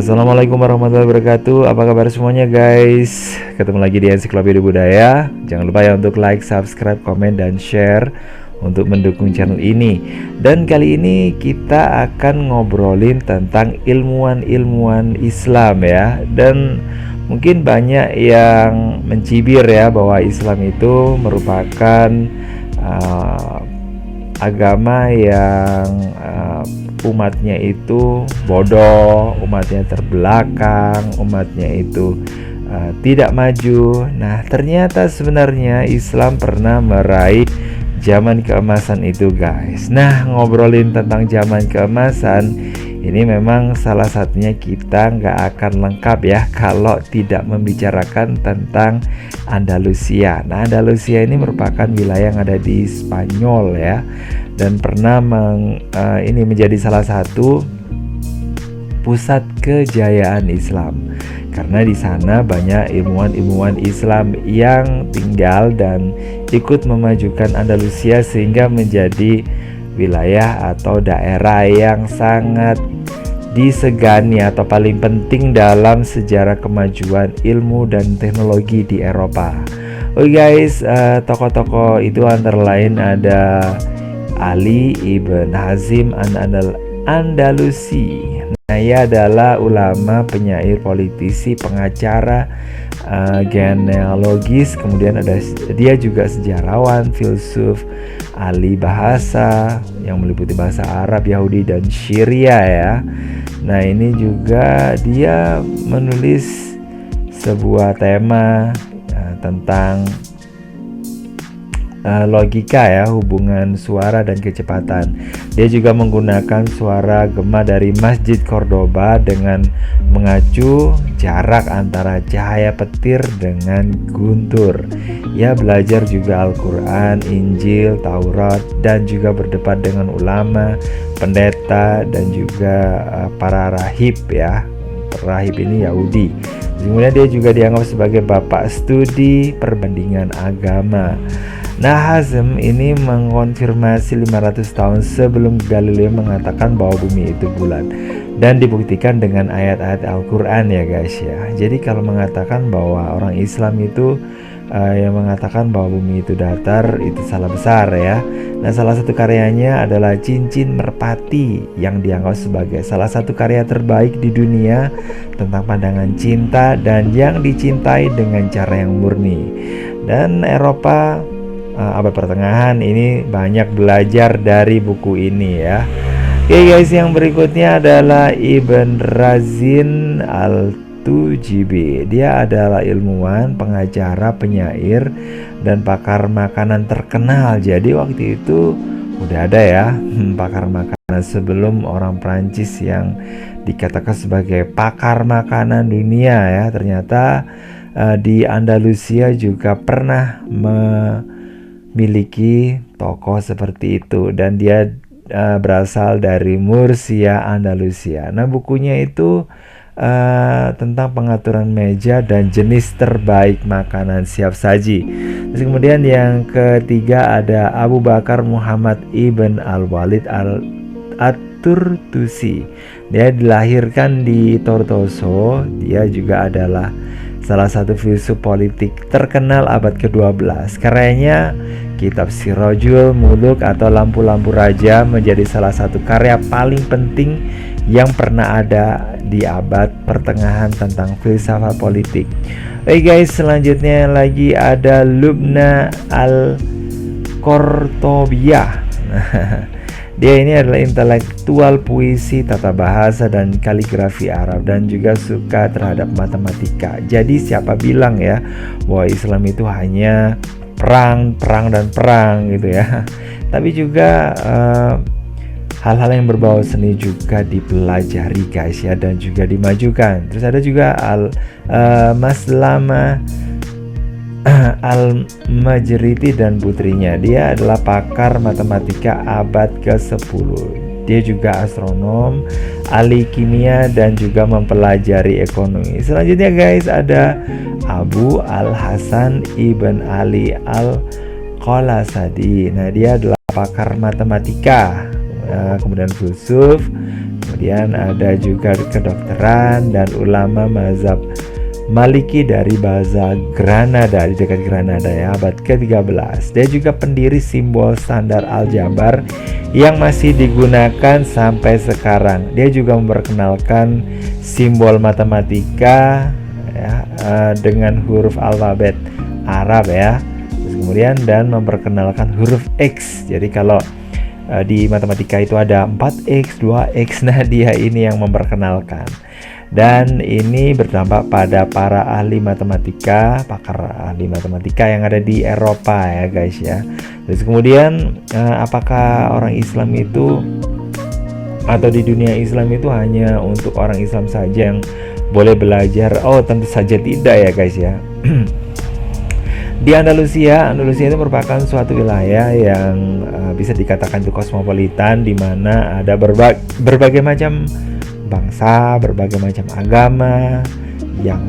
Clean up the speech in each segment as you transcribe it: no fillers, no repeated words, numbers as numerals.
Assalamualaikum warahmatullahi wabarakatuh. Apa kabar semuanya guys? Ketemu lagi di Ensiklopedia Budaya. Jangan lupa ya untuk like, subscribe, komen, dan share untuk mendukung channel ini. Dan kali ini kita akan ngobrolin tentang ilmuwan-ilmuwan Islam ya. Dan mungkin banyak yang mencibir ya bahwa Islam itu merupakan agama yang umatnya itu bodoh, umatnya terbelakang, umatnya itu tidak maju. Nah, ternyata sebenarnya Islam pernah meraih zaman keemasan itu guys. Nah, ngobrolin tentang zaman keemasan ini memang salah satunya kita nggak akan lengkap ya kalau tidak membicarakan tentang Andalusia. Nah, Andalusia ini merupakan wilayah yang ada di Spanyol ya, dan pernah ini menjadi salah satu pusat kejayaan Islam. Karena di sana banyak ilmuwan-ilmuwan Islam yang tinggal dan ikut memajukan Andalusia sehingga menjadi wilayah atau daerah yang sangat disegani atau paling penting dalam sejarah kemajuan ilmu dan teknologi di Eropa. Oke guys, tokoh-tokoh itu antara lain ada Ali ibn Hazim Andalusi. Nah, ia adalah ulama, penyair, politisi, pengacara, genealogis. Kemudian ada dia juga sejarawan, filsuf, ahli bahasa yang meliputi bahasa Arab, Yahudi, dan Syria ya. Nah, ini juga dia menulis sebuah tema tentang logika ya, hubungan suara dan kecepatan. Dia juga menggunakan suara gema dari Masjid Cordoba dengan mengacu jarak antara cahaya petir dengan guntur. Ia belajar juga Al-Quran, Injil, Taurat, dan juga berdebat dengan ulama, pendeta, dan juga para rahib ya. Rahib ini Yahudi. Kemudian dia juga dianggap sebagai bapak studi perbandingan agama. Nah, Hazm ini mengonfirmasi 500 tahun sebelum Galileo mengatakan bahwa bumi itu bulat, dan dibuktikan dengan ayat-ayat Al-Quran ya guys ya. Jadi kalau mengatakan bahwa orang Islam itu yang mengatakan bahwa bumi itu datar, itu salah besar ya. Nah, salah satu karyanya adalah Cincin Merpati yang dianggap sebagai salah satu karya terbaik di dunia tentang pandangan cinta dan yang dicintai dengan cara yang murni. Dan Eropa abad pertengahan ini banyak belajar dari buku ini ya. Oke guys, yang berikutnya adalah Ibn Razin Al-Tujibi. Dia adalah ilmuwan, pengacara, penyair, dan pakar makanan terkenal. Jadi waktu itu udah ada ya pakar makanan sebelum orang Prancis yang dikatakan sebagai pakar makanan dunia ya. Ternyata di Andalusia juga pernah memiliki tokoh seperti itu, dan dia berasal dari Murcia, Andalusia. Nah, bukunya itu tentang pengaturan meja dan jenis terbaik makanan siap saji. Terus kemudian yang ketiga ada Abu Bakar Muhammad Ibn Al-Walid At-Turtusi. Dia dilahirkan di Tortoso. Dia juga adalah salah satu filsuf politik terkenal abad ke-12. Karyanya Kitab Sirajul Muluk atau Lampu-Lampu Raja menjadi salah satu karya paling penting yang pernah ada di abad pertengahan tentang filsafat politik. Oke guys, selanjutnya lagi ada Lubna Al-Qortobiyah. Dia ini adalah intelektual puisi, tata bahasa, dan kaligrafi Arab, dan juga suka terhadap matematika. Jadi siapa bilang ya bahwa Islam itu hanya perang dan perang gitu ya. Tapi juga hal-hal yang berbau seni juga dipelajari guys ya, dan juga dimajukan. Terus ada juga Maslama Al-Majriti dan putrinya. Dia adalah pakar matematika abad ke-10. Dia juga astronom, ahli kimia, dan juga mempelajari ekonomi. Selanjutnya guys ada Abu Al-Hasan Ibn Ali Al-Qalasadi. Nah, dia adalah pakar matematika, kemudian filsuf, kemudian ada juga kedokteran dan ulama mazhab Maliki dari bahasa Granada, di dekat Granada ya, abad ke-13. Dia juga pendiri simbol standar aljabar yang masih digunakan sampai sekarang. Dia juga memperkenalkan simbol matematika ya, dengan huruf alfabet Arab ya. Terus kemudian dan memperkenalkan huruf X. Jadi kalau di matematika itu ada 4x, 2x, nah dia ini yang memperkenalkan. Dan ini berdampak pada para ahli matematika, pakar ahli matematika yang ada di Eropa ya guys ya. Terus kemudian apakah orang Islam itu atau di dunia Islam itu hanya untuk orang Islam saja yang boleh belajar? Oh, tentu saja tidak ya guys ya. Di Andalusia itu merupakan suatu wilayah yang bisa dikatakan itu kosmopolitan, di mana ada berbagai macam bangsa, berbagai macam agama yang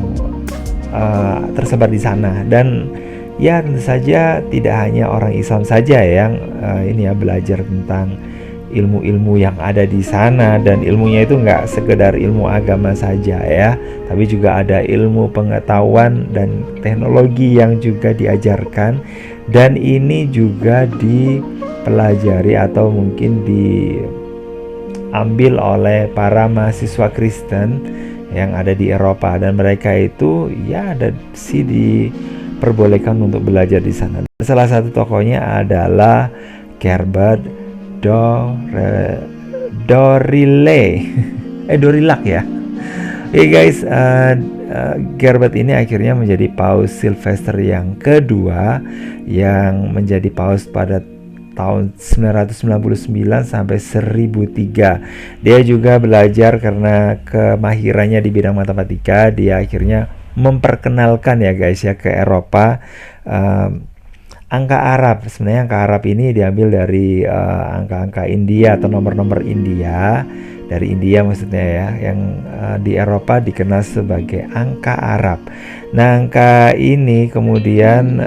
tersebar di sana. Dan ya tentu saja tidak hanya orang Islam saja yang ini ya belajar tentang ilmu-ilmu yang ada di sana, dan ilmunya itu nggak sekedar ilmu agama saja ya, tapi juga ada ilmu pengetahuan dan teknologi yang juga diajarkan, dan ini juga dipelajari atau mungkin diambil oleh para mahasiswa Kristen yang ada di Eropa, dan mereka itu ya ada sih diperbolehkan untuk belajar di sana. Salah satu tokohnya adalah Gerbert Dorilac ya. Oke guys, Gerbert ini akhirnya menjadi Paus Sylvester yang kedua, yang menjadi paus pada tahun 999 sampai 1003. Dia juga belajar karena kemahirannya di bidang matematika, dia akhirnya memperkenalkan ya guys ya ke Eropa angka Arab. Sebenarnya angka Arab ini diambil dari angka-angka India atau nomor-nomor India, dari India maksudnya ya, yang di Eropa dikenal sebagai angka Arab. Nah, angka ini kemudian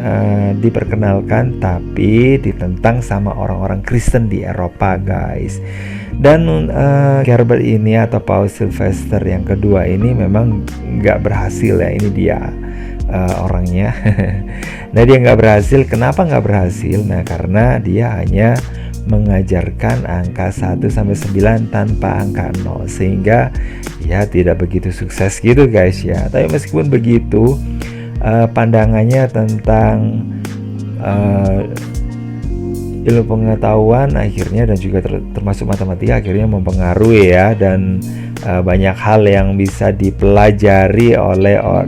diperkenalkan tapi ditentang sama orang-orang Kristen di Eropa guys. Dan Gerbert ini atau Paus Sylvester yang kedua ini memang nggak berhasil ya, ini dia orangnya. Nah, dia nggak berhasil. Kenapa nggak berhasil? Nah, karena dia hanya mengajarkan angka 1 sampai 9 tanpa angka 0, sehingga ya tidak begitu sukses gitu guys ya. Tapi meskipun begitu, pandangannya tentang ilmu pengetahuan akhirnya dan juga termasuk matematika akhirnya mempengaruhi ya, dan banyak hal yang bisa dipelajari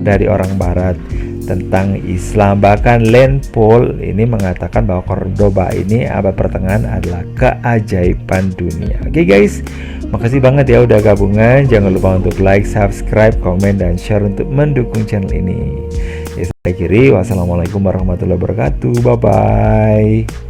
dari orang barat tentang Islam. Bahkan Len Paul ini mengatakan bahwa Cordoba ini abad pertengahan adalah keajaiban dunia. Oke guys, makasih banget ya udah gabungan. Jangan lupa untuk like, subscribe, komen, dan share untuk mendukung channel ini. Ya, saya akhiri, wassalamualaikum warahmatullahi wabarakatuh. Bye bye.